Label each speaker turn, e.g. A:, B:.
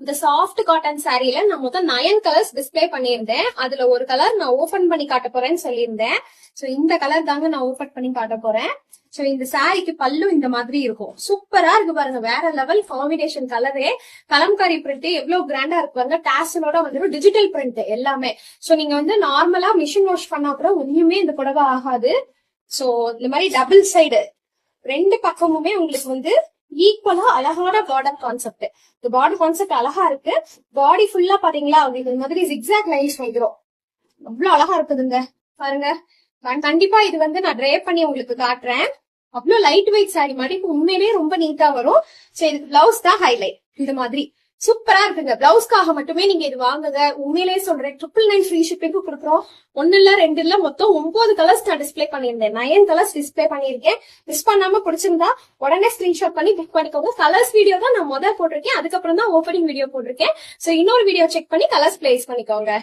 A: இந்த soft cotton சாரீல நான் மொத்தம் 9 கலர்ஸ் டிஸ்பிளே பண்ணியிருந்தேன். அதுல ஒரு கலர் நான் ஓபன் பண்ணி காட்ட போறேன்னு சொல்லியிருந்தேன். சோ இந்த கலர் தாங்க நான் ஓபன் பண்ணி காட்ட போறேன். சோ இந்த சாரிக்கு பல்லு இந்த மாதிரி இருக்கும். சூப்பரா இருக்கு பாருங்க, வேற லெவல் காம்பினேஷன் கலரே. கலம்காரி பிரிண்ட் எவ்வளவு கிராண்டா இருக்கு பாருங்க. டாசலோட வந்துடும், டிஜிட்டல் பிரிண்ட் எல்லாமே. சோ நீங்க வந்து நார்மலா மிஷின் வாஷ் பண்ணா கூட ஒண்ணுமே இந்த புடவை ஆகாது. சோ இந்த மாதிரி டபுள் சைடு ரெண்டு பக்கமுமே உங்களுக்கு வந்து ஈக்குவலா அழகான பார்டர் கான்செப்ட். இந்த பார்டர் கான்செப்ட் அழகா இருக்கு. பாடி ஃபுல்லா பாத்தீங்களா உங்களுக்கு இந்த மாதிரி ஜிக்ஸாக் லைன்ஸ் வந்துடும். அவ்வளவு அழகா இருக்குதுங்க பாருங்க. கண்டிப்பா இது வந்து நான் ட்ரே பண்ணி உங்களுக்கு காட்டுறேன். அவ்வளவு லைட் வெயிட் சாரி மடிப்பு உண்மையிலேயே ரொம்ப நீட்டா வரும். சோ இதுக்கு பிளவுஸ் தான் ஹைலைட். இந்த மாதிரி சூப்பரா இருக்குங்க. பிளவுஸ்க்காக மட்டுமே நீங்க இது வாங்குங்க. உண்மையிலேயே சொல்றேன், 999 ஃப்ரீ ஷிப்பிங்கு கொடுக்குறோம். 1 இல்ல 2 இல்ல மொத்தம் 9 கலர்ஸ் நான் டிஸ்பிளே பண்ணியிருந்தேன். 9 கலர்ஸ் டிஸ்பிளே பண்ணிருக்கேன். மிஸ் பண்ணாம பிடிச்சிருந்தா உடனே ஸ்கிரீன்ஷாட் பண்ணி புக் பண்ணிக்கோங்க. கலர்ஸ் வீடியோ தான் நான் முதல் போட்டிருக்கேன், அதுக்கப்புறம் தான் ஓப்பனிங் வீடியோ போட்டிருக்கேன். சோ இன்னொரு வீடியோ செக் பண்ணி கலர்ஸ் பிளேஸ் பண்ணிக்கோங்க.